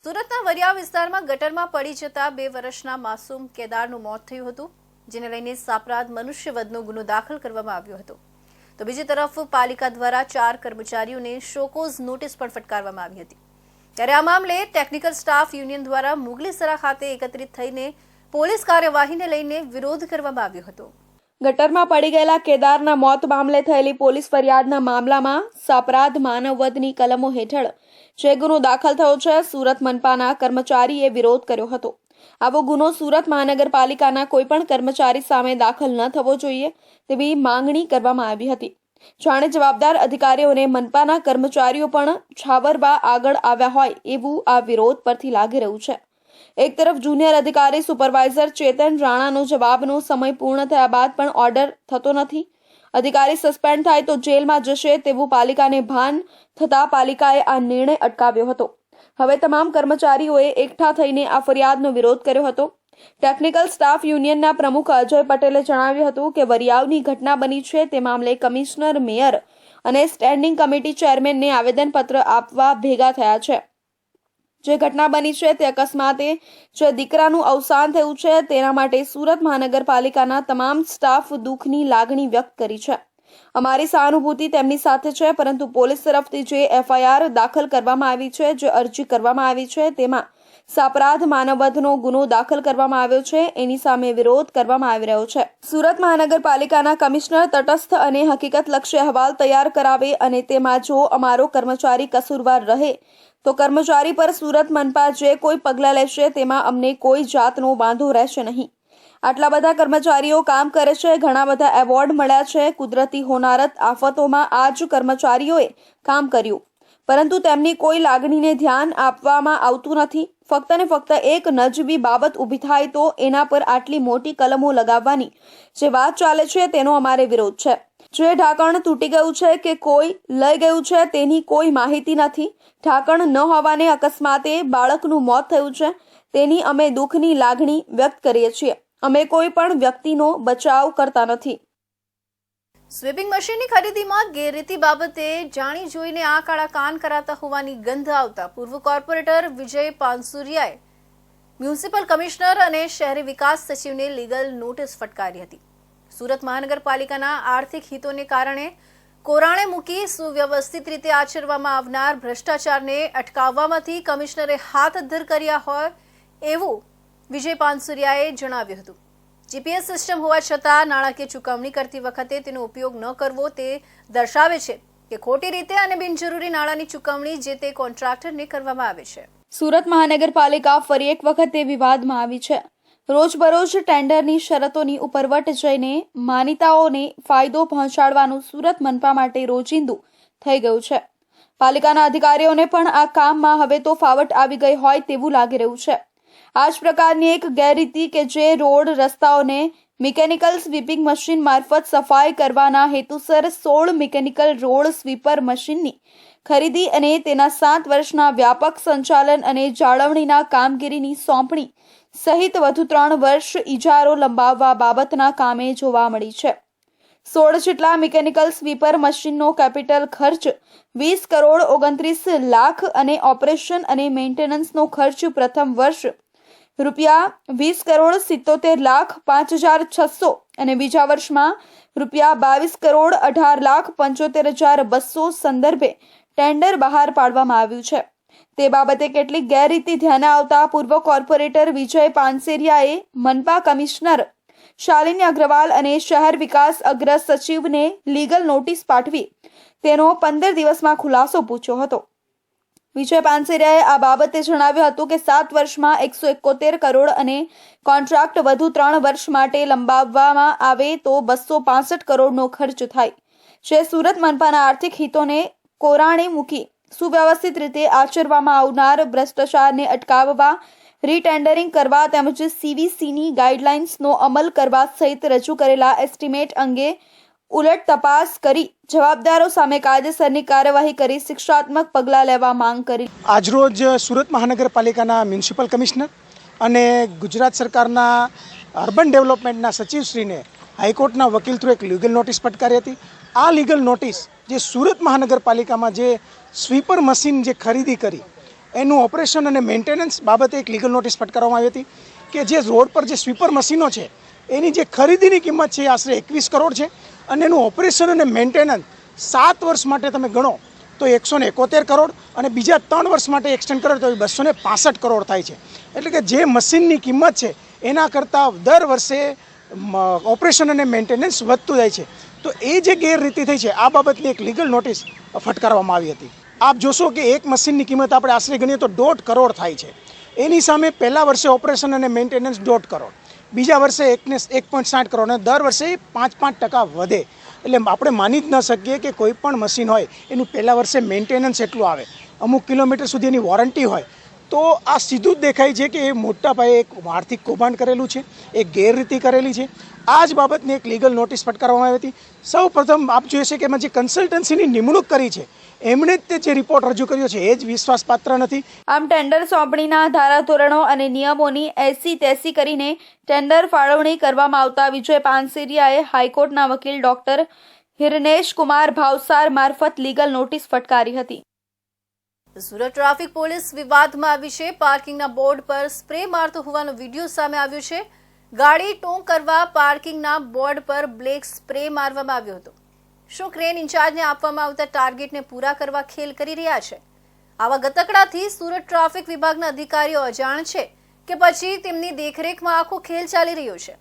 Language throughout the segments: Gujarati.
સુરતના વરિયા વિસ્તારમાં ગટરમાં પડી જતા 2 વર્ષના માસૂમ કેદારનું મોત થયું હતું, જેને લઈને સાપરાધ મનુષ્યવધનો ગુનો દાખલ કરવામાં આવ્યો હતો. તો બીજી તરફ પાલિકા દ્વારા 4 કર્મચારીઓને શોકોઝ નોટિસ પણ ફટકારવામાં આવી હતી. ત્યારે આ મામલે ટેકનિકલ સ્ટાફ યુનિયન દ્વારા મુગલીસરા ખાતે એકત્રિત થઈને પોલીસ કાર્યવાહીને લઈને વિરોધ કરવામાં આવ્યો હતો. ગટરમાં પડી ગયેલા કેદારના મોત મામલે થયેલી પોલીસ ફરિયાદના મામલામાં સાપરાધ માનવવધની કલમો હેઠળ જે ગુનો દાખલ થયો છે, સુરત મનપાના કર્મચારીએ વિરોધ કર્યો હતો. આવો ગુનો સુરત મહાનગરપાલિકાના કોઈપણ કર્મચારી સામે દાખલ ન થવો જોઈએ તેવી માંગણી કરવામાં આવી હતી. જાણે જવાબદાર અધિકારીઓને મનપાના કર્મચારીઓ પણ છાવરવા આગળ આવ્યા હોય એવું આ વિરોધ પરથી લાગી રહ્યું છે. એક તરફ જુનિયર અધિકારી સુપરવાઇઝર ચેતન રાણાનો જવાબનો સમય પૂર્ણ થયા બાદ પણ ઓર્ડર થતો નથી. અધિકારી સસ્પેન્ડ થાય તો જેલમાં જશે તેવું પાલિકાને ભાન થતા પાલિકાએ આ નિર્ણય અટકાવ્યો હતો. હવે તમામ કર્મચારીઓએ એકઠા થઈને આ ફરિયાદનો વિરોધ કર્યો હતો. ટેકનિકલ સ્ટાફ યુનિયનના પ્રમુખ અજય પટેલે જણાવ્યું હતું કે વરિયાવની ઘટના બની છે તે મામલે કમિશનર, મેયર અને સ્ટેન્ડિંગ કમિટી ચેરમેનને આવેદનપત્ર આપવા ભેગા થયા છે. જે ઘટના બની છે તે અકસ્માતે જે દીકરાનું અવસાન થયું છે તેના માટે સુરત મહાનગરપાલિકાના તમામ સ્ટાફ દુઃખની લાગણી વ્યક્ત કરી છે. અમારી સહાનુભૂતિ તેમની સાથે છે, પરંતુ પોલીસ તરફથી જે એફઆઈઆર દાખલ કરવામાં આવી છે, જે અરજી કરવામાં આવી છે તેમાં સાપરાધ માનવવધનો ગુનો દાખલ કરવામાં આવ્યો છે, એની સામે વિરોધ કરવામાં આવી રહ્યો છે. સુરત મહાનગરપાલિકાના કમિશનર તટસ્થ અને હકીકતલક્ષી અહેવાલ તૈયાર કરાવે અને તેમાં જો અમારો કર્મચારી કસૂરવાર રહે તો કર્મચારી પર સુરત મનપા જે કોઈ પગલાં લેશે તેમાં અમને કોઈ જાતનો વાંધો રહેશે નહીં. આટલા બધા કર્મચારીઓ કામ કરે છે, ઘણા બધા એવોર્ડ મળ્યા છે. કુદરતી હોનારત આફતોમાં આ જ કર્મચારીઓએ કામ કર્યું, પરંતુ તેમની કોઈ લાગણીને ધ્યાન આપવામાં આવતું નથી. ફક્ત ને ફક્ત એક નજીવી બાબત ઊભી થાય તો એના પર આટલી મોટી કલમો લગાવવાની જે વાત ચાલે છે તેનો અમારે વિરોધ છે. જે ઢાંકણ તૂટી ગયું છે કે કોઈ લઈ ગયું છે તેની કોઈ માહિતી નથી. ઢાંકણ ન હોવાને અકસ્માતે બાળકનું મોત થયું છે તેની અમે દુઃખની લાગણી વ્યક્ત કરીએ છીએ. અમે કોઈ પણ વ્યક્તિનો બચાવ કરતા નથી. સ્વીપિંગ મશીનની ખરીદીમાં ગેરરીતિ બાબતે જાણી જોઈને આ કાળા કાન કરાતા હોવાની ગંધ આવતા પૂર્વ કોર્પોરેટર વિજય પાનસુરિયાએ મ્યુનિસિપલ કમિશનર અને શહેરી વિકાસ સચિવને લીગલ નોટિસ ફટકારી હતી. સુરત મહાનગરપાલિકાના આર્થિક હિતોને કારણે કોરાણે મૂકી સુવ્યવસ્થિત રીતે આચરવામાં આવનાર ભ્રષ્ટાચારને અટકાવવામાંથી કમિશનરે હાથ અદ્ધર કર્યા હોય એવું વિજય પાનસુરિયાએ જણાવ્યું હતું. જીપીએસ સિસ્ટમ હોવા છતાં નાણાકીય ચૂકવણી કરતી વખતે તેનો ઉપયોગ ન કરવો તે દર્શાવે છે કે ખોટી રીતે અને બિનજરૂરી નાણાંની ચૂકવણી જે તે કોન્ટ્રાક્ટરને કરવામાં આવે છે. સુરત મહાનગરપાલિકા ફરી એક વખતે વિવાદમાં આવી છે. રોજબરોજ ટેન્ડરની શરતોની ઉપરવટ જઈને માનીતાઓને ફાયદો પહોંચાડવાનું સુરત મનપા માટે રોજિંદુ થઈ ગયું છે. પાલિકાના અધિકારીઓને પણ આ કામમાં હવે તો ફાવટ આવી ગઈ હોય તેવું લાગી રહ્યું છે. આ જ પ્રકારની એક ગેરરીતિ કે જે રોડ રસ્તાઓને મિકેનિકલ સ્વીપિંગ મશીન મારફત સફાઈ કરવાના હેતુસર 16 મિકેનિકલ રોડ સ્વીપર મશીનની ખરીદી અને તેના 7 વર્ષના વ્યાપક સંચાલન અને જાળવણીના કામગીરીની સોંપણી સહિત વધુ 3 વર્ષ ઇજારો લંબાવવા બાબતના કામે જોવા મળી છે. 16 જેટલા મિકેનિકલ સ્વીપર મશીનનો કેપિટલ ખર્ચ 20 કરોડ 29 લાખ અને ઓપરેશન અને મેન્ટેનન્સનો ખર્ચ પ્રથમ વર્ષ રૂપિયા 20 કરોડ 77 લાખ 5,600 અને બીજા વર્ષમાં રૂપિયા 22 કરોડ 18 લાખ 75,200 સંદર્ભે ટેન્ડર બહાર પાડવામાં આવ્યું છે. તે બાબતે કેટલીક ગેરરીતિ ધ્યાને આવતા પૂર્વ કોર્પોરેટર વિજય પાનસેરિયાએ મનપા કમિશનર શાલિની અગ્રવાલ અને શહેર વિકાસ અગ્ર સચિવને લીગલ નોટિસ પાઠવી તેનો 15 દિવસમાં ખુલાસો પૂછ્યો હતો. વિજય પાનસેરિયાએ આ બાબતે જણાવ્યું હતું કે 7 વર્ષમાં 171 કરોડ અને કોન્ટ્રાક્ટ વધુ 3 વર્ષ માટે લંબાવવામાં આવે તો 265 કરોડનો ખર્ચ થાય. જે સુરત મનપાના આર્થિક હિતોને કોરાણે મૂકી સુવ્યવસ્થિત રીતે આચરવામાં આવનાર ભ્રષ્ટાચારને અટકાવવા, રીટેન્ડરિંગ કરવા તેમજ સીવીસીની ગાઈડલાઇન્સનો અમલ કરવા સહિત રજૂ કરેલા એસ્ટિમેટ અંગે ઉલટ તપાસ કરી જવાબદારો સામે કાયદેસરની કાર્યવાહી કરી શિક્ષાત્મક પગલાં લેવા માંગ કરી. આજરોજ સુરત મહાનગરપાલિકાના મ્યુનિસિપલ કમિશનર અને ગુજરાત સરકારના અર્બન ડેવલપમેન્ટના સચિવશ્રીને હાઈકોર્ટના વકીલ થ્રુ એક લીગલ નોટિસ ફટકારી હતી. આ લીગલ નોટિસ જે સુરત મહાનગરપાલિકામાં જે સ્વીપર મશીન જે ખરીદી કરી એનું ઓપરેશન અને મેન્ટેનન્સ બાબતે એક લીગલ નોટિસ ફટકારવામાં આવી હતી કે જે રોડ પર જે સ્વીપર મશીનો છે એની જે ખરીદીની કિંમત છે એ આશરે 21 કરોડ છે અને એનું ઓપરેશન અને મેન્ટેનન્સ 7 વર્ષ માટે તમે ગણો તો 171 કરોડ અને બીજા 3 વર્ષ માટે એક્સટેન્ડ કરો તો 265 કરોડ થાય છે. એટલે કે જે મશીનની કિંમત છે એના કરતાં દર વર્ષે ઓપરેશન અને મેન્ટેનન્સ વધતું જાય છે. તો એ જે ગેરરીતિ થઈ છે આ બાબતની એક લીગલ નોટિસ ફટકારવામાં આવી હતી. આપ જોશો કે એક મશીનની કિંમત આપણે આશરે ગણીએ તો 1.5 કરોડ થાય છે. એની સામે પહેલા વર્ષે ઓપરેશન અને મેન્ટેનન્સ 1.5 કરોડ, બીજા વર્ષે 1.60 કરોડ અને દર વર્ષે 5% વધે. એટલે આપણે માની જ ન શકીએ કે કોઈ પણ મશીન હોય એનું પહેલા વર્ષે મેન્ટેનન્સ એટલું આવે, અમુક કિલોમીટર સુધી એની વોરંટી હોય. તો આ સીધું જ દેખાય છે કે એ મોટા પાયે એક આર્થિક કૌભાંડ કરેલું છે, એક ગેરરીતિ કરેલી છે. આ જ બાબતની એક લીગલ નોટિસ ફટકારવામાં આવી હતી. સૌ પ્રથમ આપ જોઈ છે કે એમાં જે કન્સલ્ટન્સીની નિમણૂક કરી છે એમણે જ તે જે રિપોર્ટ રજૂ કર્યો છે એ જ વિશ્વાસપાત્ર નથી. આમ ટેન્ડર સોંપણીના ધારાધોરણો અને નિયમોની એસી તેસી કરીને ટેન્ડર ફાળવણી કરવામાં આવતા વિજય પાનસેરિયાએ હાઈકોર્ટના વકીલ ડોક્ટર હિરનેશ કુમાર ભાવસાર મારફત લીગલ નોટિસ ફટકારી હતી. સુરત ટ્રાફિક પોલીસ વિવાદમાં આવી છે. પાર્કિંગના બોર્ડ પર સ્પ્રે મારતો હોવાનો વિડીયો સામે આવ્યો છે. ગાડી ટો કરવા પાર્કિંગના બોર્ડ પર બ્લેક સ્પ્રે મારવામાં આવ્યો હતો. શું ક્રેન ઇન્ચાર્જને આપવામાં આવતા ટાર્ગેટને પૂરા કરવા ખેલ કરી રહ્યા છે? આવા ગતકડાથી સુરત ટ્રાફિક વિભાગના અધિકારીઓ અજાણ છે કે પછી તેમની દેખરેખમાં આખો ખેલ ચાલી રહ્યો છે?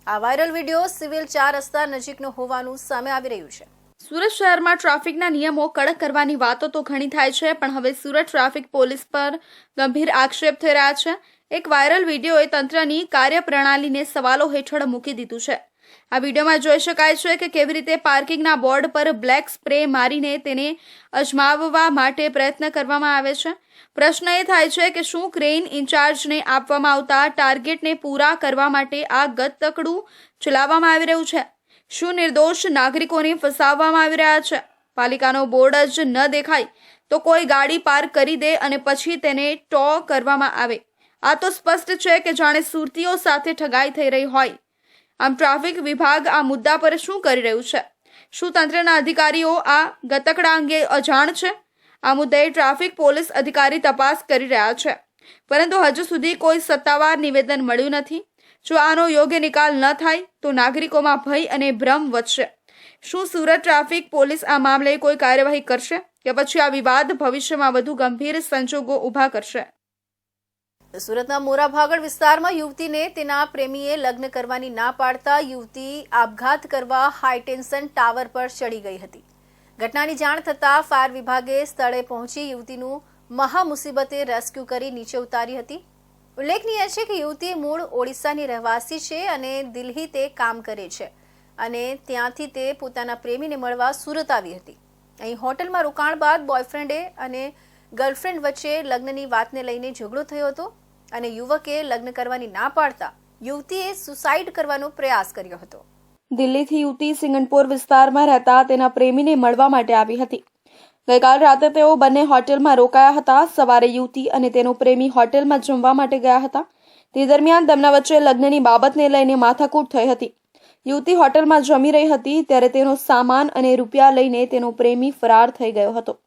આ વાયરલ વિડીયો સિવિલ 4 રસ્તા નજીકનો હોવાનું સામે આવી રહ્યું છે. સુરત શહેરમાં ટ્રાફિકના નિયમો કડક કરવાની વાતો તો ઘણી થાય છે, પણ હવે સુરત ટ્રાફિક પોલીસ પર ગંભીર આક્ષેપ થઈ રહ્યા છે. એક વાયરલ વિડીયોએ તંત્રની કાર્યપ્રણાલીને સવાલો હેઠળ મૂકી દીધું છે. આ વિડીયોમાં જોઈ શકાય છે કે કેવી રીતે પાર્કિંગના બોર્ડ પર બ્લેક સ્પ્રે મારીને તેને અજમાવવા માટે પ્રયત્ન કરવામાં આવે છે. પ્રશ્ન એ થાય છે કે શું ક્રેન ઇન્ચાર્જને આપવામાં આવતા ટાર્ગેટને પૂરા કરવા માટે આ ગતકડું ચલાવવામાં આવી રહ્યું છે? શું નિર્દોષ નાગરિકોને ફસાવવામાં આવી રહ્યા છે? પાલિકાનો બોર્ડ જ ન દેખાય તો કોઈ ગાડી પાર્ક કરી દે અને પછી તેને ટો કરવામાં આવે. આ તો સ્પષ્ટ છે કે જાણે સુરતીઓ સાથે ઠગાઈ થઈ રહી હોય. આમ ટ્રાફિક વિભાગ આ મુદ્દા પર શું કરી રહ્યું છે? શું તંત્રના અધિકારીઓ આ ગતકડા અંગે અજાણ છે? આ મુદ્દે ટ્રાફિક પોલીસ અધિકારી તપાસ કરી રહ્યા છે, પરંતુ હજુ સુધી કોઈ સત્તાવાર નિવેદન મળ્યું નથી. જો આનો યોગ્ય નિકાલ ન થાય તો નાગરિકોમાં ભય અને ભ્રમ વધશે. શું સુરત ટ્રાફિક પોલીસ આ મામલે કોઈ કાર્યવાહી કરશે કે પછી આ વિવાદ ભવિષ્યમાં વધુ ગંભીર સંજોગો ઊભા કરશે? સુરતના મોરાભાગળ વિસ્તારમાં યુવતીને તેના પ્રેમીએ લગ્ન કરવાની ના પાડતા યુવતી આપઘાત કરવા હાઈટેન્શન ટાવર પર ચડી ગઈ હતી. ઘટનાની જાણ થતાં ફાયર વિભાગે સ્થળે પહોંચી યુવતીનું મહામુસીબતે રેસ્ક્યુ કરી નીચે ઉતારી હતી. ઉલ્લેખનીય છે કે યુવતી મૂળ ઓડિશાની રહેવાસી છે અને દિલ્હી તે કામ કરે છે અને ત્યાંથી તે પોતાના પ્રેમીને મળવા સુરત આવી હતી. અહીં હોટલમાં રોકાણ બાદ બોયફ્રેન્ડે અને ગર્લફ્રેન્ડ વચ્ચે લગ્નની વાતને લઈને ઝઘડો થયો હતો અને યુવકે લગ્ન કરવાની ના પાડતા યુવતીએ સુસાઇડ કરવાનો પ્રયાસ કર્યો હતો. દિલ્હીથી યુવતી સિંગણપોર વિસ્તારમાં રહેતા તેના પ્રેમીને મળવા માટે આવી હતી. ગઈકાલ રાતે તેઓ બંને હોટેલમાં રોકાયા હતા. સવારે યુવતી અને તેનો પ્રેમી હોટેલમાં જમવા માટે ગયા હતા. તે દરમિયાન તેમના વચ્ચે લગ્નની બાબતને લઈને માથાકૂટ થઈ હતી. યુવતી હોટેલમાં જમી રહી હતી ત્યારે તેનો સામાન અને રૂપિયા લઈને તેનો પ્રેમી ફરાર થઈ ગયો હતો.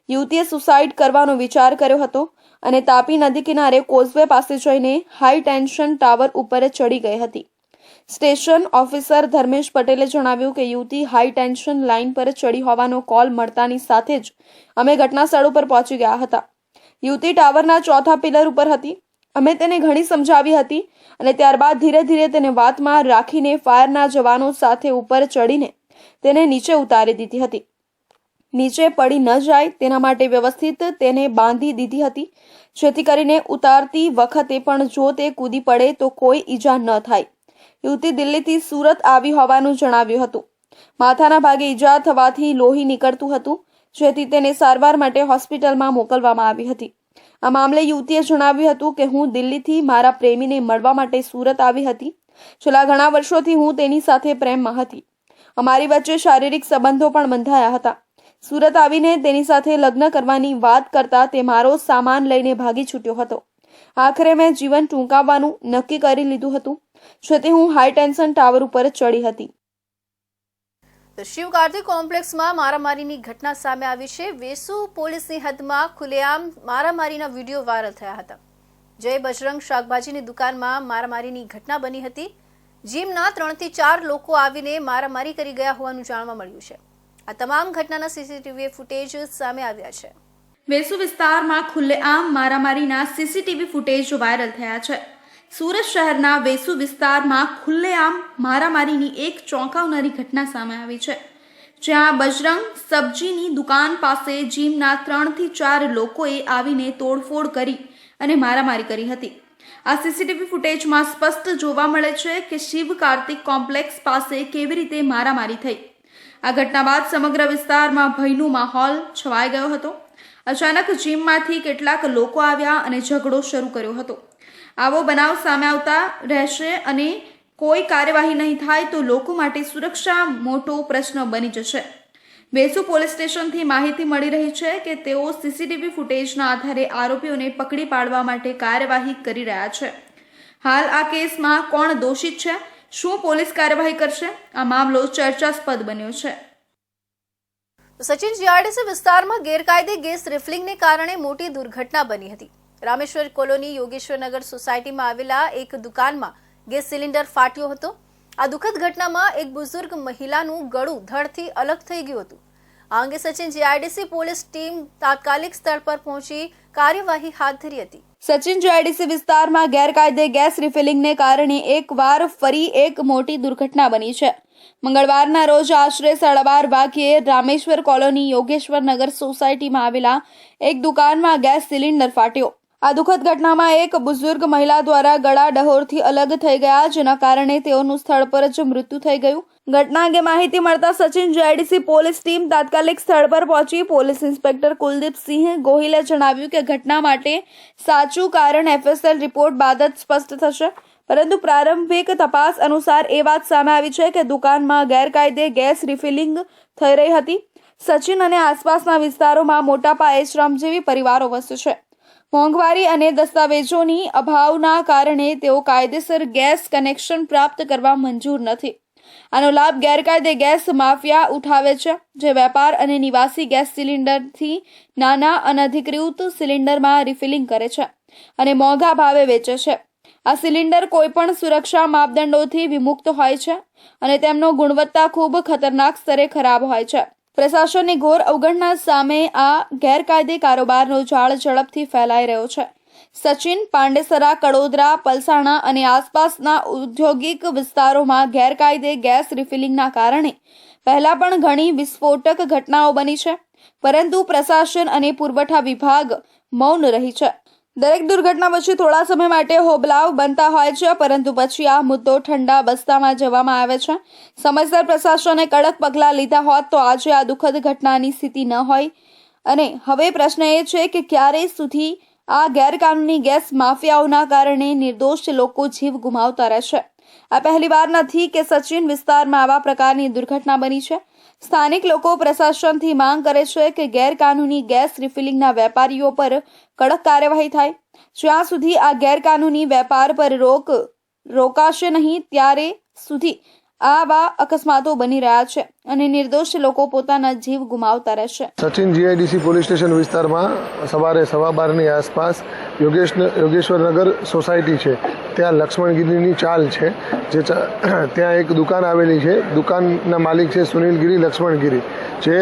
યુવતીએ સુસાઇડ કરવાનો વિચાર કર્યો હતો અને તાપી નદી કિનારે કોઝવે પાસે જઈને હાઈ ટેન્શન ટાવર ઉપર ચડી ગઈ હતી. સ્ટેશન ઓફિસર ધર્મેશ પટેલે જણાવ્યું કે યુવતી હાઈ ટેન્શન લાઇન પર ચડી હોવાનો કોલ મળતાની સાથે જ અમે ઘટના સ્થળ ઉપર પહોંચી ગયા હતા. યુવતી ટાવરના 4થા પિલર ઉપર હતી. અમે તેને ઘણી સમજાવી હતી અને ત્યારબાદ ધીરે ધીરે તેને વાતમાં રાખીને ફાયરના જવાનો સાથે ઉપર ચડીને તેને નીચે ઉતારી દીધી હતી. નીચે પડી ન જાય તેના માટે વ્યવસ્થિત તેને બાંધી દીધી હતી, જેથી કરીને ઉતારતી વખતે પણ જો તે કૂદી પડે તો કોઈ ઈજા ન થાય. યુવતી દિલ્હીથી સુરત આવી હોવાનું જણાવ્યું હતું. માથાના ભાગે ઈજા થવાથી લોહી નીકળતું હતું, જેથી તેને સારવાર માટે હોસ્પિટલમાં મોકલવામાં આવી હતી. આ મામલે યુવતીએ જણાવ્યું હતું કે હું દિલ્હીથી મારા પ્રેમીને મળવા માટે સુરત આવી હતી. છેલ્લા ઘણા વર્ષોથી હું તેની સાથે પ્રેમમાં હતી. અમારી વચ્ચે શારીરિક સંબંધો પણ બંધાયા હતા. સુરત આવીને તેની સાથે લગ્ન કરવાની વાત કરતા તે મારો સામાન લઈને ભાગી છૂટ્યો હતો. આખરે મેં જીવન ટૂંકાવવાનું નક્કી કરી લીધું હતું, જેથી હું હાઈ ટેન્શન ટાવર ઉપર ચડી હતી. તો શિવ કાર્તિક કોમ્પ્લેક્સમાં મારામારીની ઘટના સામે આવી છે. વેસુ પોલીસની હદમાં ખુલ્લેઆમ મારામારીના વિડીયો વાયરલ થયા હતા. જય બજરંગ શાકભાજીની દુકાનમાં મારામારીની ઘટના બની હતી. જીમના 3 થી 4 લોકો આવીને મારામારી કરી ગયા હોવાનું જાણવા મળ્યું છે. આ તમામ ઘટનાના સીસીટીવી ફૂટેજ સામે આવ્યા છે. વેસુ વિસ્તારમાં ખુલ્લેઆમ મારામારીના સીસીટીવી ફૂટેજ વાયરલ થયા છે. સુરત શહેરના વેસુ વિસ્તારમાં ખુલ્લેઆમ મારામારીની એક ચોંકાવનારી ઘટના સામે આવી છે, જ્યાં બજરંગ સબ્જીની દુકાન પાસે જીમના 3 થી 4 લોકોએ આવીને તોડફોડ કરી અને મારામારી કરી હતી. આ સીસીટીવી ફૂટેજમાં સ્પષ્ટ જોવા મળે છે કે શિવ કાર્તિક કોમ્પ્લેક્સ પાસે કેવી રીતે મારામારી થઈ. આ ઘટના બાદ સમગ્ર વિસ્તારમાં ભયનો માહોલ છવાઈ ગયો હતો. અચાનક જીમમાંથી કેટલાક લોકો આવ્યા અને ઝઘડો શરૂ કર્યો હતો. આવો બનાવ સામે આવતા રહેશે અને કોઈ કાર્યવાહી નહીં થાય તો લોકો માટે સુરક્ષા મોટો પ્રશ્ન બની જશે. વેસુ પોલીસ સ્ટેશનથી માહિતી મળી રહી છે કે તેઓ સીસીટીવી ફૂટેજના આધારે આરોપીઓને પકડી પાડવા માટે કાર્યવાહી કરી રહ્યા છે. હાલ આ કેસમાં કોણ દોષિત છે, શું પોલીસ કાર્યવાહી કરશે, આ મામલો ચર્ચાસ્પદ બન્યો છે. સચિન જીઆરડીસી વિસ્તારમાં ગેરકાયદે ગેસ રિફિલિંગને કારણે મોટી દુર્ઘટના બની હતી. રામેશ્વર કોલોની યોગેશ્વરનગર સોસાયટીમાં આવેલા એક દુકાનમાં ગેસ સિલિન્ડર ફાટ્યો હતો. આ દુઃખદ ઘટનામાં એક બુઝુર્ગ મહિલાનું ગળું ધડથી અલગ થઈ ગયું હતું. આ અંગે સચિન જીઆરડીસી પોલીસ ટીમ તાત્કાલિક સ્થળ પર પહોંચી કાર્યવાહી હાથ ધરી હતી. સચિન જીઆરડીસી વિસ્તારમાં ગેરકાયદે ગેસ રિફિલિંગને કારણે એકવાર ફરી એક મોટી દુર્ઘટના બની છે. મંગળવારના રોજ આશરે 12:30 વાગ્યે રામેશ્વર કોલોની યોગેશ્વરનગર સોસાયટીમાં આવેલા એક દુકાનમાં ગેસ સિલિન્ડર ફાટ્યો. આ દુઃખદ ઘટનામાં એક બુઝુર્ગ મહિલા દ્વારા ગળા ડહોરથી અલગ થઈ ગયા, જેના કારણે તેઓનું સ્થળ પર જ મૃત્યુ થઈ ગયું. ઘટના અંગે માહિતી મળતા સચિન જીઆરડીસી પોલીસ ટીમ તાત્કાલિક સ્થળ પર પહોંચી. પોલીસ ઇન્સ્પેક્ટર કુલદીપસિંહ ગોહિલે જણાવ્યું કે ઘટના માટે સાચું કારણ એફએસએલ રિપોર્ટ બાદ જ સ્પષ્ટ થશે, પરંતુ પ્રારંભિક તપાસ અનુસાર એ વાત સામે આવી છે કે દુકાનમાં ગેરકાયદે ગેસ રિફિલિંગ થઈ રહી હતી. સચિન અને આસપાસના વિસ્તારોમાં મોટા પાયે શ્રમજીવી પરિવારો વસે છે. મોંઘવારી અને દસ્તાવેજોની અભાવના કારણે તેઓ કાયદેસર ગેસ કનેક્શન પ્રાપ્ત કરવા મંજૂર નથી. આનો લાભ ગેરકાયદે ગેસ માફિયા ઉઠાવે છે, જે વેપાર અને નિવાસી ગેસ સિલિન્ડરથી નાના અનધિકૃત સિલિન્ડરમાં રિફિલિંગ કરે છે અને મોંઘા ભાવે વેચે છે. આ સિલિન્ડર કોઈપણ સુરક્ષા માપદંડોથી વિમુક્ત હોય છે અને તેમનો ગુણવત્તા ખૂબ ખતરનાક સ્તરે ખરાબ હોય છે. પ્રશાસનની ઘોર અવગણના સામે આ ગેરકાયદે કારોબારનો જાળ ઝડપથી ફેલાઈ રહ્યો છે. સચિન, પાંડેસરા, કડોદરા, પલસાણા અને આસપાસના ઔદ્યોગિક વિસ્તારોમાં ગેરકાયદે ગેસ રિફિલિંગના કારણે પહેલા પણ ઘણી વિસ્ફોટક ઘટનાઓ બની છે, પરંતુ પ્રશાસન અને પુરવઠા વિભાગ મૌન રહી છે. દરેક દુર્ઘટના પછી થોડા સમય માટે હોબલાવ બનતા હોય છે, પરંતુ પછી આ મુદ્દો ઠંડા બસ્તામાં જવામાં આવે છે. સમયસર પ્રશાસને કડક પગલાં લીધા હોત તો આજે આ દુઃખદ ઘટનાની સ્થિતિ ન હોય. અને હવે પ્રશ્ન એ છે કે ક્યારે સુધી આ ગેરકાનૂની ગેસ માફિયાઓના કારણે નિર્દોષ લોકો જીવ ગુમાવતા રહેશે. આ પહેલીવાર નથી કે સચિન વિસ્તારમાં આવા પ્રકારની દુર્ઘટના બની છે. સ્થાનિક લોકો પ્રશાસનથી માંગ કરે છે કે ગેરકાનૂની ગેસ રિફિલિંગના વેપારીઓ પર કડક કાર્યવાહી થાય. જ્યાં સુધી આ ગેરકાનૂની વેપાર પર રોકાશે નહીં ત્યારે સુધી આવા અકસ્માતો બની રહ્યા છે અને નિર્દોષ લોકો પોતાના જીવ ગુમાવતા રહેશે. સચિન જીઆઈડીસી પોલીસ સ્ટેશન વિસ્તારમાં સવારે 12:15ની આસપાસ યોગેશ્વરનગર સોસાયટી છે, ત્યાં લક્ષ્મણગીરીની ચાલ છે, જે ત્યાં એક દુકાન આવેલી છે. દુકાનના માલિક છે સુનિલગીરી લક્ષ્મણગીરી, જે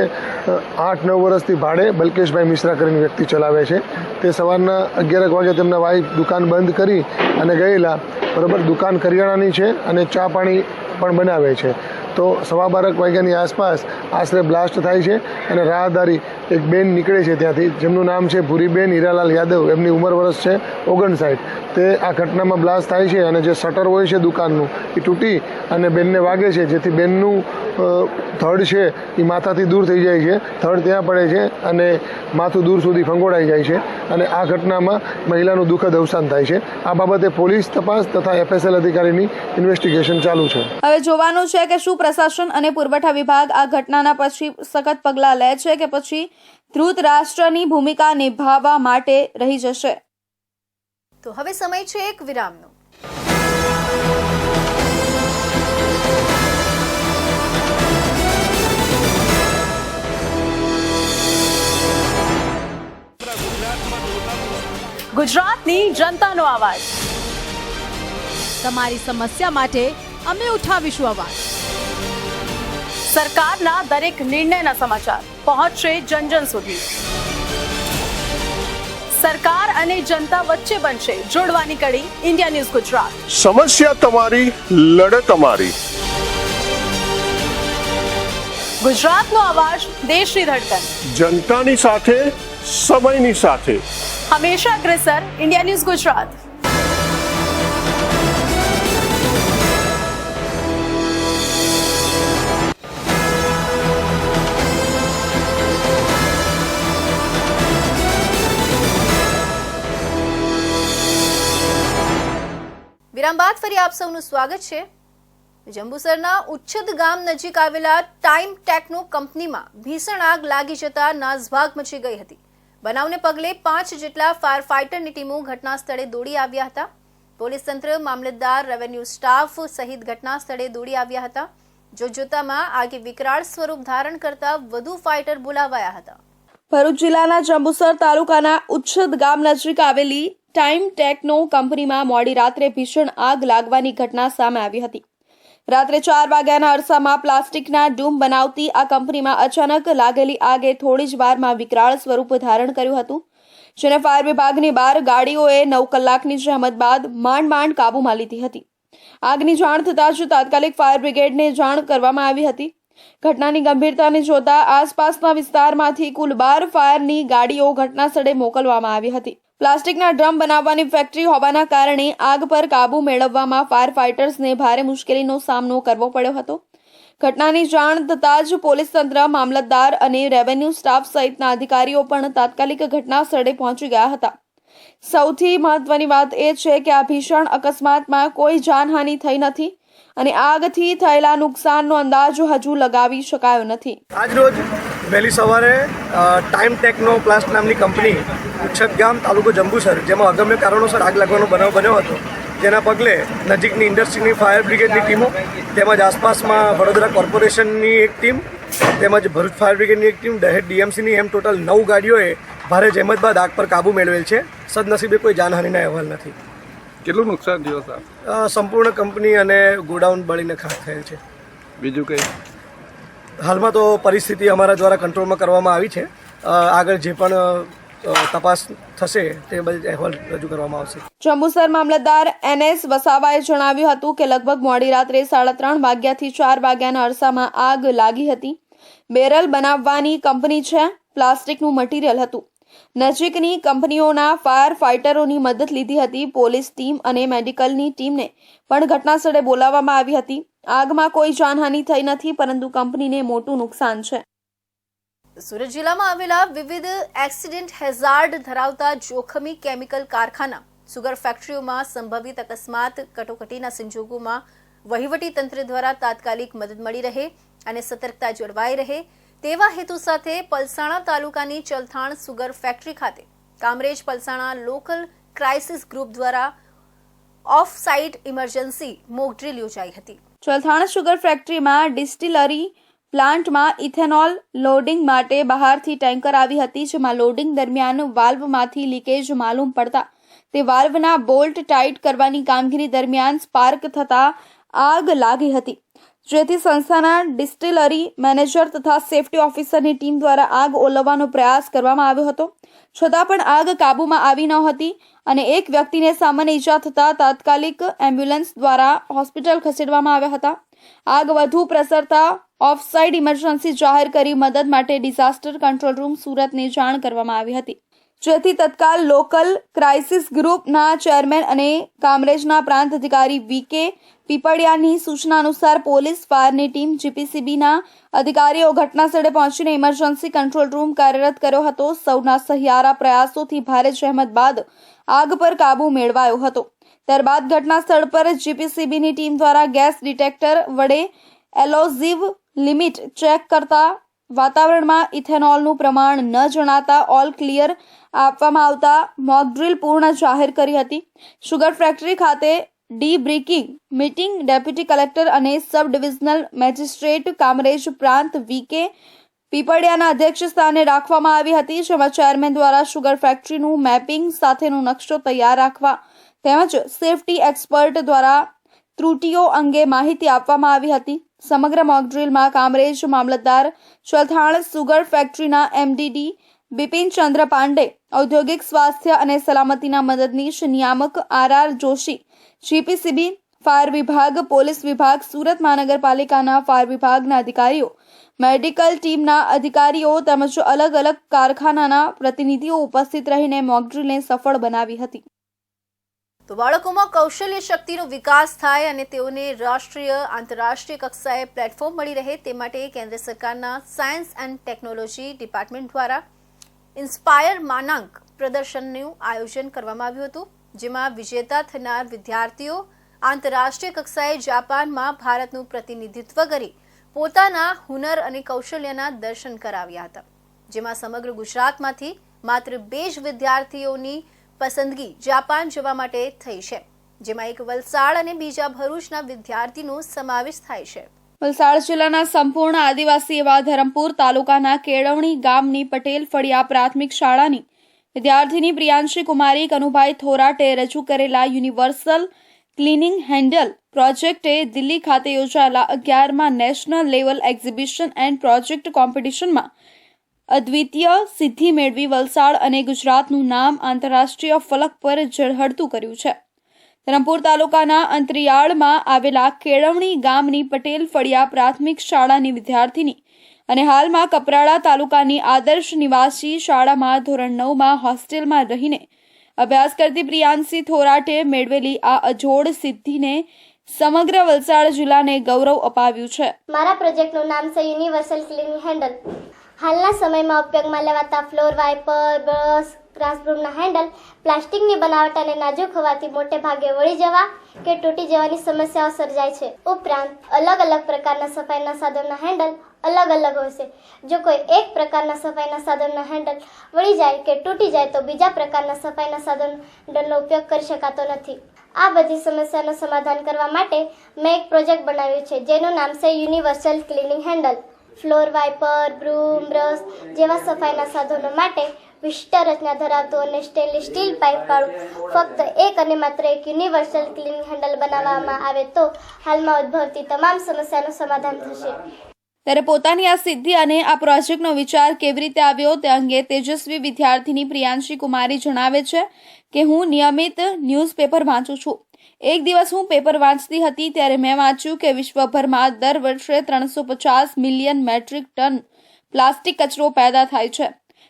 8-9 વર્ષથી ભાડે બલકેશભાઈ મિશ્રા કરીને વ્યક્તિ ચલાવે છે. તે સવારના 11 વાગે તેમના વાઈફ દુકાન બંધ કરી અને ગયેલા. બરાબર, દુકાન કરિયાણાની છે અને ચા પાણી પણ બનાવે છે. તો 12:15 વાગ્યાની આસપાસ આશરે બ્લાસ્ટ થાય છે અને રાહદારી એક બેન નીકળે છે ત્યાંથી, જેમનું નામ છે ભૂરીબેન હીરાલાલ યાદવ. એમની ઉંમર વર્ષ છે 59. તે આ ઘટનામાં બ્લાસ્ટ થાય છે અને જે શટર હોય છે દુકાનનું એ તૂટી અને બેનને વાગે છે, જેથી બેનનું ધડ છે એ માથાથી દૂર થઈ જાય છે. ધડ ત્યાં પડે છે અને માથું દૂર સુધી ફંગોળાઈ જાય છે અને આ ઘટનામાં મહિલાનું દુઃખદ અવસાન થાય છે. આ બાબતે પોલીસ તપાસ તથા એફએસએલ અધિકારીની ઇન્વેસ્ટિગેશન ચાલુ છે. હવે જોવાનું છે કે શું પ્રશાસન અને પુરવઠા વિભાગ આ ઘટનાના પછી સખત પગલાં લે છે કે પછી ધ્રુત રાષ્ટ્રની ભૂમિકા નિભાવવા માટે રહી જશે. તો હવે સમય છે એક વિરામનો. ગુજરાતની જનતાનો અવાજ. તમારી સમસ્યા માટે અમે ઉઠાવીશું અવાજ. સરકારના દરેક નિર્ણયના સમાચાર પહોંચશે જન જન સુધી. સરકાર અને જનતા વચ્ચે બનશે જોડવાની કડી ઇન્ડિયા ન્યૂઝ ગુજરાત. સમસ્યા તમારી, લડત અમારી. ગુજરાતનો અવાજ, દેશની ધડકન. જનતાની સાથે, સમયની સાથે. હંમેશા અગ્રેસર ઇન્ડિયા ન્યૂઝ ગુજરાત. વિરામ બાદ ફરી આપ સૌનું સ્વાગત છે. જંબુસરના ઉચ્છદ ગામ નજીક આવેલા ટાઈમ ટેકનો કંપનીમાં ભીષણ આગ લાગી જતા નાસભાગ મચી ગઈ હતી. બનાવને પગલે 5 જેટલા ફાયર ફાઇટરની ટીમો ઘટના સ્થળે દોડી આવ્યા હતા. પોલીસ તંત્ર, મામલતદાર, રેવન્યુ સ્ટાફ સહિત ઘટના સ્થળે દોડી આવ્યા હતા. જોતજોતામાં આગે વિકરાળ સ્વરૂપ ધારણ કરતા વધુ ફાઇટર બોલાવાયા હતા. ભરૂચ જિલ્લાના જંબુસર તાલુકાના ઉચ્છદ ગામ નજીક આવેલી ટાઈમ ટેકનો કંપનીમાં મોડી રાત્રે ભીષણ આગ લાગવાની ઘટના સામે આવી હતી. રાત્રે 4 વાગ્યાના અરસામાં પ્લાસ્ટિકના ડૂમ બનાવતી આ કંપનીમાં અચાનક લાગેલી આગે થોડી જ વારમાં વિકરાળ સ્વરૂપ ધારણ કર્યું હતું, જેને ફાયર વિભાગની 12 ગાડીઓએ 9 કલાકની જહેમત બાદ માંડ કાબૂમાં લીધી હતી. આગની જાણ થતાં જ તાત્કાલિક ફાયર બ્રિગેડને જાણ કરવામાં આવી હતી. ઘટનાની ગંભીરતાને જોતા આસપાસના વિસ્તારમાંથી કુલ 12 ફાયરની ગાડીઓ ઘટના સ્થળે મોકલવામાં આવી હતી. પ્લાસ્ટિકના ડ્રમ બનાવવાની ફેક્ટરી હોવાના કારણે આગ પર કાબુ મેળવવામાં ફાયર ફાઇટર્સને ભારે મુશ્કેલીનો સામનો કરવો પડ્યો હતો. ઘટનાની જાણ થતાં જ પોલીસ તંત્ર, મામલતદાર અને રેવન્યુ સ્ટાફ સહિતના અધિકારીઓ પણ તાત્કાલિક ઘટના સ્થળે પહોંચી ગયા હતા. સૌથી મહત્વની વાત એ છે કે આ ભીષણ અકસ્માતમાં કોઈ જાનહાનિ થઈ નથી અને આગથી થયેલા નુકસાનનો અંદાજ હજુ લગાવી શકાયો નથી. આજરોજ વહેલી સવારે ટાઈમ ટેકનો પ્લાસ્ટ નામની કંપની ઉચ્છદ ગામ, તાલુકો જંબુસર, જેમાં અગમ્ય કારણોસર આગ લાગવાનો બનાવ બન્યો હતો, જેના પગલે નજીકની ઇન્ડસ્ટ્રીની ફાયર બ્રિગેડની ટીમો તેમજ આસપાસમાં વડોદરા કોર્પોરેશનની એક ટીમ તેમજ ભરૂચ ફાયર બ્રિગેડની એક ટીમ, દહેજ ડીએમસીની એમ ટોટલ 9 ગાડીઓએ ભારે જહેમત બાદ આગ પર કાબૂ મેળવેલ છે. સદનસીબે કોઈ જાનહાનિના અહેવાલ નથી. કેટલું નુકસાન થયું સાહેબ? સંપૂર્ણ કંપની અને ગોડાઉન બળીને ખાખ થયેલ છે. બીજું કંઈ? હાલમાં તો પરિસ્થિતિ અમારા દ્વારા કંટ્રોલમાં કરવામાં આવી છે. આગળ જે પણ તપાસ થશે તે બધી અહેવાલ રજૂ કરવામાં આવશે. જંબુસર મામલતદાર NS વસાવાએ જણાવ્યું હતું કે લગભગ મોડી રાત્રે 3:30 વાગ્યાથી 4 વાગ્યાના અરસામાં આગ લાગી હતી. બેરલ બનાવવાની કંપની છે, પ્લાસ્ટિકનું મટીરિયલ હતું. નજીકની કંપનીઓના ફાયર ફાઇટરોની મદદ લીધી હતી. પોલીસ ટીમ અને મેડિકલની ટીમને પણ ઘટના સ્થળે બોલાવવામાં આવી હતી. આગમાં કોઈ જાનહાનિ થઈ નથી, પરંતુ કંપનીને મોટું નુકસાન છે. સુરત જિલ્લામાં આવેલા વિવિધ એક્સિડન્ટ હેઝાર્ડ ધરાવતા જોખમી કેમિકલ કારખાના, સુગર ફેક્ટરીઓમાં સંભવિત અકસ્માત કટોકટીના સંજોગોમાં વહીવટી તંત્ર દ્વારા તાત્કાલિક મદદ મળી રહે અને સતર્કતા જળવાઈ રહે તેવા હેતુ સાથે પલસાણા તાલુકાની ચલથાણ સુગર ફેક્ટરી ખાતે Kamrej Palsana local crisis group દ્વારા off site emergency mock drill યોજાઈ હતી. ચલથાણ સુગર ફેક્ટરીમાં ડિસ્ટિલરી પ્લાન્ટમાં ઇથેનોલ લોડિંગ માટે બહારથી ટેન્કર આવી હતી, જેમાં લોડિંગ દરમિયાન વાલ્વમાંથી લીકેજ માલુમ પડતા તે વાલ્વના બોલ્ટ ટાઈટ કરવાની કામગીરી દરમિયાન સ્પાર્ક થતા આગ લાગી હતી, જેથી સંસ્થાના ડિસ્ટિલરી મેનેજર તથા સેફટી ઓફિસરની ટીમ દ્વારા આગ ઓલવવાનો પ્રયાસ કરવામાં આવ્યો હતો, છતાં પણ આગ કાબૂમાં આવી ન હતી અને એક વ્યક્તિને સામાન્ય ઈજા થતા તાત્કાલિક એમ્બ્યુલન્સ દ્વારા હોસ્પિટલ ખસેડવામાં આવ્યા હતા. આગ વધુ પ્રસરતા ઓફસાઇડ ઇમરજન્સી જાહેર કરી મદદ માટે ડિઝાસ્ટર કંટ્રોલ રૂમ સુરતને જાણ કરવામાં આવી હતી, જેથી તત્કાલ લોકલ ક્રાઇસિસ ગ્રુપના ચેરમેન અને કામરેજના પ્રાંત અધિકારી VK પીપળિયાની સૂચના અનુસાર પોલીસ, ફાયરની ટીમ, GPCBના અધિકારીઓ ઘટના સ્થળે પહોંચીને ઇમરજન્સી કંટ્રોલ રૂમ કાર્યરત કર્યો હતો. સૌના સહિયારા પ્રયાસોથી ભારે જહેમત બાદ આગ પર કાબુ મેળવાયો હતો. ત્યારબાદ ઘટના સ્થળ પર GPCBની ટીમ દ્વારા ગેસ ડિટેક્ટર વડે એલોઝિવ લિમિટ ચેક કરતા વાતાવરણમાં ઇથેનોલનું પ્રમાણ ન જણાતા ઓલ ક્લિયર આપવામાં આવતા મોક ડ્રીલ પૂર્ણ જાહેર કરી હતી. સુગર ફેક્ટરી ખાતે ડીબ્રીકિંગ મીટિંગ ડેપ્યુટી કલેક્ટર અને સબ ડિવિઝનલ મેજિસ્ટ્રેટ કામરેજ પ્રાંત VK પીપળિયાના અધ્યક્ષ સ્થાને રાખવામાં આવી હતી, જેમાં ચેરમેન દ્વારા શુગર ફેક્ટરીનું મેપિંગ સાથેનો નકશો તૈયાર રાખવા તેમજ સેફટી એક્સપર્ટ દ્વારા ત્રુટીઓ અંગે માહિતી આપવામાં આવી હતી. સમગ્ર મોકડ્રીલમાં કામરેજ મામલતદાર ચલથાણ, સુગર ફેક્ટરીના એમડીડી બિપિન ચંદ્ર પાંડે, ઔદ્યોગિક સ્વાસ્થ્ય અને સલામતીના મદદનીશ નિયામક આર જોશી, જીપીસીબી, ફાયર વિભાગ, પોલીસ વિભાગ, સુરત મહાનગરપાલિકાના ફાયર વિભાગના અધિકારીઓ, મેડિકલ ટીમના અધિકારીઓ તેમજ અલગ અલગ કારખાનાના પ્રતિનિધિઓ ઉપસ્થિત રહીને મોકડ્રીલને સફળ બનાવી હતી. તો બાળકોમાં કૌશલ્ય શક્તિનો વિકાસ થાય અને તેઓને રાષ્ટ્રીય આંતરરાષ્ટ્રીય કક્ષાએ પ્લેટફોર્મ મળી રહે તે માટે કેન્દ્ર સરકારના સાયન્સ એન્ડ ટેકનોલોજી ડિપાર્ટમેન્ટ દ્વારા ઇન્સ્પાયર માનાંક પ્રદર્શનનું આયોજન કરવામાં આવ્યું હતું, જેમાં વિજેતા થનાર વિદ્યાર્થીઓ આંતરરાષ્ટ્રીય કક્ષાએ જાપાનમાં ભારતનું પ્રતિનિધિત્વ કરી પોતાના હુનર અને કૌશલ્યના દર્શન કરાવ્યા હતા, જેમાં સમગ્ર ગુજરાતમાંથી માત્ર 2 જ વિદ્યાર્થીઓની પસંદગી જાપાન જવા માટે થઈ છે, જેમાં એક વલસાડ અને બીજા ભરૂચના વિદ્યાર્થીનો સમાવેશ થાય છે. વલસાડ જિલ્લાના સંપૂર્ણ આદિવાસી એવા ધરમપુર તાલુકાના કેળવણી ગામની પટેલ ફળિયા પ્રાથમિક શાળાની વિદ્યાર્થીની પ્રિયાંશી કુમારી કનુભાઈ થોરાટે રજૂ કરેલા યુનિવર્સલ ક્લીનિંગ હેન્ડલ પ્રોજેક્ટે દિલ્હી ખાતે યોજાયેલા 11મા national level exhibition and project કોમ્પિટિશનમાં અદ્વિતીય સિદ્ધિ મેળવી વલસાડ અને ગુજરાતનું નામ આંતરરાષ્ટ્રીય ફલક પર ઝળહળતું કર્યું છે. ધરમપુર તાલુકાના અંતરિયાળમાં આવેલા કેળવણી ગામની પટેલ ફળિયા પ્રાથમિક શાળાની વિદ્યાર્થીની અને હાલમાં કપરાડા તાલુકાની આદર્શ નિવાસી શાળામાં ધોરણ 9માં હોસ્ટેલમાં રહીને અભ્યાસ કરતી પ્રિયાંશી થોરાટે મેળવેલી આ અજોડ સિદ્ધિને સમગ્ર વલસાડ જિલ્લાને ગૌરવ અપાવ્યું છે. મારા પ્રોજેક્ટનું નામ છે યુનિવર્સલ ક્લીનિંગ હેન્ડલ. હાલના સમયમાં ઉપયોગમાં લેવાતા ફ્લોર વાઇપર, બ્રશ, ક્લાસરૂમના હેન્ડલ પ્લાસ્ટિકની બનાવટ અને નાજુક હોવાથી મોટે ભાગે વળી જવા કે તૂટી જવાની સમસ્યાઓ સર્જાય છે. ઉપરાંત અલગ અલગ પ્રકારના સફાઈના સાધનના હેન્ડલ અલગ અલગ હોય છે. જો કોઈ એક પ્રકારના સફાઈના સાધનના હેન્ડલ વળી જાય કે તૂટી જાય તો બીજા પ્રકારના સફાઈના સાધનનો ઉપયોગ કરી શકાતો નથી. આ બધી સમસ્યાનું સમાધાન કરવા માટે મેં એક પ્રોજેક્ટ બનાવ્યું છે, જેનું નામ છે universal cleaning handle. Floor wiper, broom, brush જેવા સફાઈના સાધનો માટે વિશિષ્ટ રચના ધરાવતું અને સ્ટેનલેસ સ્ટીલ પાઇપવાળું ફક્ત એક અને માત્ર એક યુનિવર્સલ ક્લીનિંગ હેન્ડલ બનાવવામાં આવે તો હાલમાં ઉદ્ભવતી તમામ સમસ્યાનું સમાધાન થશે. ત્યારે પોતાની આ સિદ્ધિ અને આ પ્રોજેક્ટનો વિચાર કેવી રીતે આવ્યો તે અંગે તેજસ્વી વિદ્યાર્થીની પ્રિયાંશી કુમારી જણાવે છે કે હું નિયમિત ન્યૂઝપેપર વાંચું છું. એક દિવસ હું પેપર વાંચતી હતી ત્યારે મેં વાંચ્યું કે વિશ્વભરમાં દર વર્ષે 350 મિલિયન મેટ્રિક ટન પ્લાસ્ટિક કચરો પેદા થાય છે,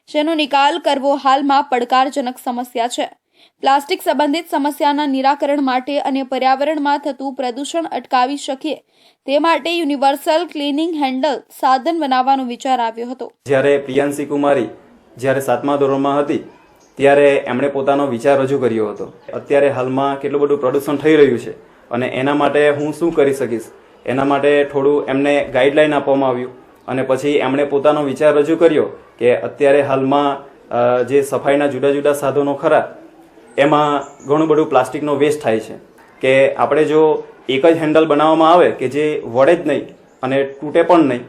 જેનો નિકાલ કરવો હાલમાં પડકારજનક સમસ્યા છે. પ્લાસ્ટિક સંબંધિત સમસ્યાના નિરાકરણ માટે અને પર્યાવરણમાં થતું પ્રદૂષણ અટકાવી શકીએ તે માટે યુનિવર્સલ ક્લીનિંગ હેન્ડલ સાધન બનાવવાનો વિચાર આવ્યો હતો. જ્યારે પ્રિયાંશી કુમારી જ્યારે 7મા ધોરણમાં હતી ત્યારે એમણે પોતાનો વિચાર રજૂ કર્યો હતો. અત્યારે હાલમાં કેટલું બધું પ્રદૂષણ થઈ રહ્યું છે અને એના માટે હું શું કરી શકીશ, એના માટે થોડું એમને ગાઈડલાઈન આપવામાં આવ્યું અને પછી એમણે પોતાનો વિચાર રજૂ કર્યો કે અત્યારે હાલમાં જે સફાઈના જુદા જુદા સાધનો ખરા એમાં ઘણું બધું પ્લાસ્ટિકનો વેસ્ટ થાય છે, કે આપણે જો એક જ હેન્ડલ બનાવવામાં આવે કે જે વળે જ નહીં અને તૂટે પણ નહીં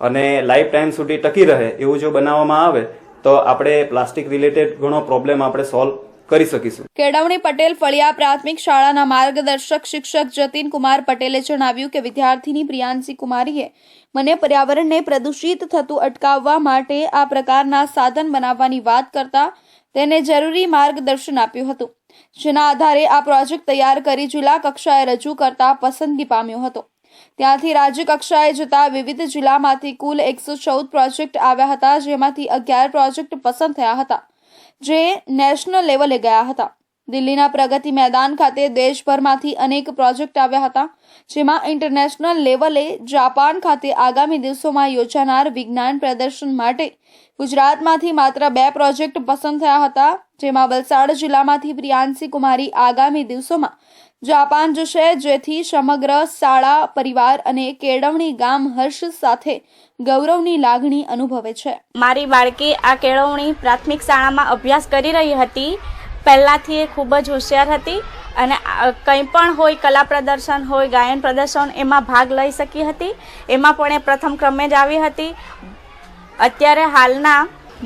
અને લાઈફ ટાઈમ સુધી ટકી રહે એવું જો બનાવવામાં આવે તો આપણે પ્લાસ્ટિક રિલેટેડ ઘણો પ્રોબ્લેમ આપણે સોલ્વ કરી શકીશું. કેળવણી પટેલ ફળિયા પ્રાથમિક શાળાના માર્ગદર્શક શિક્ષક જતીન કુમાર પટેલે જણાવ્યું કે વિદ્યાર્થીની પ્રિયાંશી કુમારીએ મને પર્યાવરણને પ્રદૂષિત થતું અટકાવવા માટે આ પ્રકારના સાધન બનાવવાની વાત કરતા તેને જરૂરી માર્ગદર્શન આપ્યું હતું, જેના આધારે આ પ્રોજેક્ટ તૈયાર કરી જિલ્લા કક્ષાએ રજૂ કરતા પસંદગી પામ્યો હતો. ત્યાંથી રાજ્ય કક્ષાએ જતા વિવિધ જિલ્લામાંથી કુલ 114 પ્રોજેક્ટ આવ્યા હતા, જેમાંથી 11 પ્રોજેક્ટ પસંદ થયા હતા જે નેશનલ લેવલે ગયા હતા. દિલ્હીના પ્રગતિ મેદાન ખાતે દેશભરમાંથી અનેક પ્રોજેક્ટ આવ્યા હતા, જેમાં ઇન્ટરનેશનલ લેવલે જાપાન ખાતે આગામી દિવસોમાં યોજાનાર વિજ્ઞાન પ્રદર્શન માટે ગુજરાતમાંથી માત્ર 2 પ્રોજેક્ટ પસંદ થયા હતા, જેમાં વલસાડ જિલ્લામાંથી પ્રિયાંશી કુમારી આગામી દિવસોમાં જાપાન જશે, જેથી સમગ્ર શાળા પરિવાર અને કેળવણી ગામ હર્ષ સાથે ગૌરવની લાગણી અનુભવે છે. મારી બાળકી આ કેળવણી પ્રાથમિક શાળામાં અભ્યાસ કરી રહી હતી. પહેલાંથી એ ખૂબ જ હોશિયાર હતી અને કંઈ પણ હોય, કલા પ્રદર્શન હોય, ગાયન પ્રદર્શન, એમાં ભાગ લઈ શકી હતી. એમાં પણ એ પ્રથમ ક્રમે જ આવી હતી. અત્યારે હાલના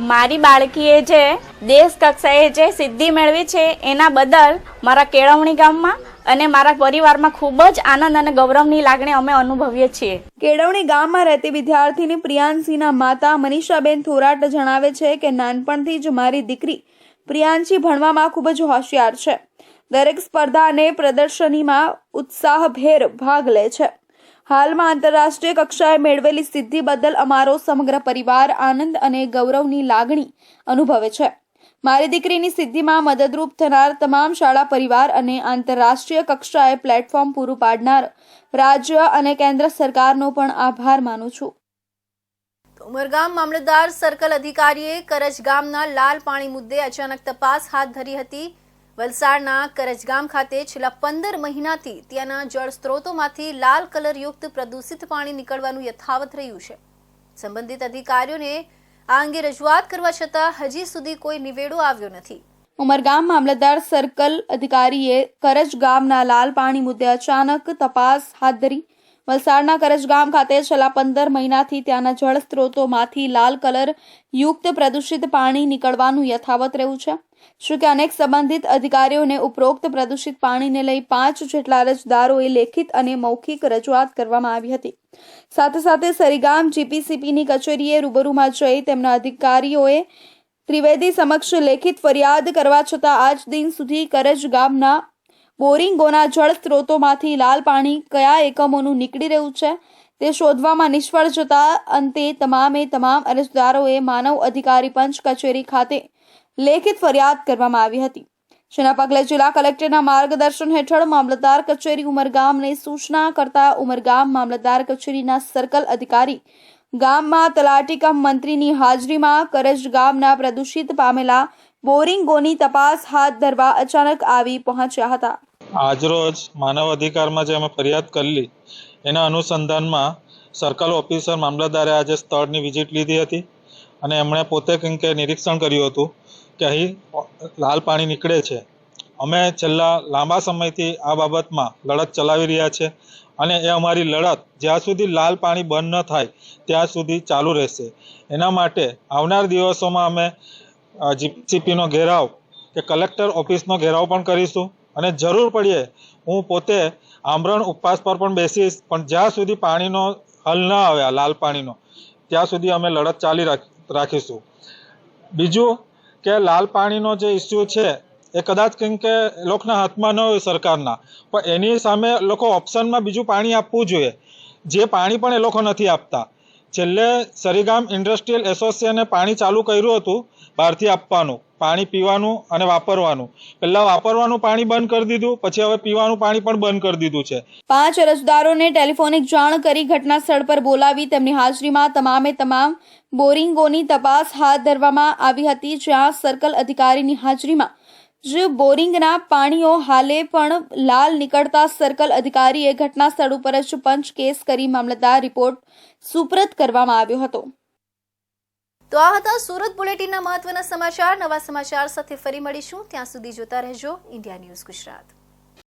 મારી બાળકીએ જે દેશ કક્ષાએ જે સિદ્ધિ મેળવી છે એના બદલ મારા કેળવણી ગામમાં અને મારા પરિવારમાં ખૂબ જ આનંદ અને ગૌરવની લાગણી અમે અનુભવીએ છીએ. કેળવણી ગામમાં રહેતી વિદ્યાર્થીની પ્રિયાંશીના માતા મનીષાબેન થોરાટ જણાવે છે કે નાનપણથી જ મારી દીકરી પ્રિયાંશી ભણવામાં ખૂબ જ હોશિયાર છે. દરેક સ્પર્ધા અને પ્રદર્શનીમાં ઉત્સાહભેર ભાગ લે છે. હાલમાં આંતરરાષ્ટ્રીય કક્ષાએ મેળવેલી સિદ્ધિ બદલ અમારો સમગ્ર પરિવાર આનંદ અને ગૌરવની લાગણી અનુભવે છે. મારી દીકરીની સિદ્ધિમાં મદદરૂપ થનાર તમામ શાળા પરિવાર અને આંતરરાષ્ટ્રીય કક્ષાએ પ્લેટફોર્મ પૂરું પાડનાર રાજ્ય અને કેન્દ્ર સરકારનો પણ આભાર માનું છું. ઉમરગામ મામલતદાર સર્કલ અધિકારીએ કરજ ગામના લાલ પાણી મુદ્દે અચાનક તપાસ હાથ ધરી હતી. વલસાડના કરજગામ ખાતે છેલ્લા 15 મહિનાથી ત્યાંના જળ સ્ત્રોતોમાંથી લાલ કલરયુક્ત પ્રદૂષિત પાણી નીકળવાનું યથાવત રહ્યું છે. સંબંધિત અધિકારીઓને આ અંગે રજૂઆત કરવા છતાં હજી સુધી કોઈ નિવેડો આવ્યો નથી. ઉમરગામ મામલતદાર સર્કલ અધિકારીએ કરજ ગામના લાલ પાણી મુદ્દે અચાનક તપાસ હાથ ધરી. વલસાડના કરજગામ ખાતે છેલ્લા 15 મહિનાથી ત્યાંના જળ સ્ત્રોતોમાંથી લાલ કલર યુક્ત પ્રદૂષિત પાણી નીકળવાનું યથાવત રહ્યું છે. શું કે અનેક સંબંધિત અધિકારીઓને ઉપરોક્ત પ્રદૂષિત પાણીને લઈ 5 જેટલા અરજદારોએ લેખિત અને મૌખિક રજૂઆત કરવામાં આવી હતી. સાથે સાથે સરીગામ જીપીસીપીની કચેરીએ રૂબરૂમાં જઈ તેમના અધિકારીઓએ ત્રિવેદી સમક્ષ લેખિત ફરિયાદ કરવા છતાં આજ દિન સુધી કરજ ગામના બોરિંગોના જળ સ્ત્રોતોમાંથી લાલ પાણી કયા એકમોનું નીકળી રહ્યું છે તે શોધવામાં નિષ્ફળ જતા અંતે તમામ અરજદારોએ માનવ અધિકારી પંચ કચેરી ખાતે લેખિત ફરિયાદ કરવામાં આવી હતી. જેના પગલે જિલ્લા કલેક્ટરના માર્ગદર્શન હેઠળ મામલતદાર કચેરી ઉમરગામને સૂચના કરતા ઉમરગામ મામલતદાર કચેરીના સર્કલ અધિકારી ગામમાં તલાટી કમ મંત્રીની હાજરીમાં કરજ ગામના પ્રદૂષિત પામેલા બોરિંગોની તપાસ હાથ ધરવા અચાનક આવી પહોંચ્યા હતા. આજરોજ માનવ અધિકારમાં જે અમે ફરિયાદ કરેલી એના અનુસંધાનમાં સર્કલ ઓફિસર મામલતદારે આજે સ્થળની વિઝિટ લીધી હતી અને એમણે પોતે કંઈક નિરીક્ષણ કર્યું હતું કે અહીં લાલ પાણી નીકળે છે. અમે છેલ્લા લાંબા સમયથી આ બાબતમાં લડત ચલાવી રહ્યા છે અને એ અમારી લડત જ્યાં સુધી લાલ પાણી બંધ ન થાય ત્યાં સુધી ચાલુ રહેશે. એના માટે આવનાર દિવસોમાં અમે જીપીસીપીનો ઘેરાવ કે કલેક્ટર ઓફિસનો ઘેરાવ પણ કરીશું અને જરૂર પડીએ હું પોતે આમરણ ઉપવાસ પર પણ બેસીશ, પણ જ્યાં સુધી પાણીનો હલ ન આવે આ લાલ પાણીનો ત્યાં સુધી અમે લડત ચાલી રાખીશું. બીજું કે લાલ પાણીનો જે ઇસ્યુ છે એ કદાચ કંઈક કે લોકોના હાથમાં ન હોય સરકારના, પણ એની સામે લોકો ઓપ્શનમાં બીજું પાણી આપવું જોઈએ, જે પાણી પણ એ લોકો નથી આપતા. છેલ્લે સરીગામ ઇન્ડસ્ટ્રીયલ એસોસિએશને પાણી ચાલુ કર્યું હતું બહારથી આપવાનું, પાણી પીવાનું અને વાપરવાનું. પહેલા વાપરવાનું પાણી બંધ કરી દીધું, પછી હવે પીવાનું પાણી પણ બંધ કરી દીધું છે. 5 અરજદારોને ટેલિફોનિક જાણ કરી ઘટના સ્થળ પર બોલાવી તેમની હાજરીમાં તમામ બોરિંગોની તપાસ હાથ ધરવામાં આવી હતી. જ્યાં સર્કલ અધિકારીની હાજરીમાં જે બોરિંગના પાણીઓ હાલે પણ લાલ નીકળતા સર્કલ અધિકારીએ ઘટના સ્થળ ઉપર જ પંચ કેસ કરી મામલતદાર રિપોર્ટ સુપ્રત કરવામાં આવ્યો હતો. તો આ હતા સુરત બુલેટિનના મહત્વના સમાચાર. નવા સમાચાર સાથે ફરી મળીશું. ત્યાં સુધી જોતા રહેજો ઇન્ડિયા ન્યૂઝ ગુજરાત.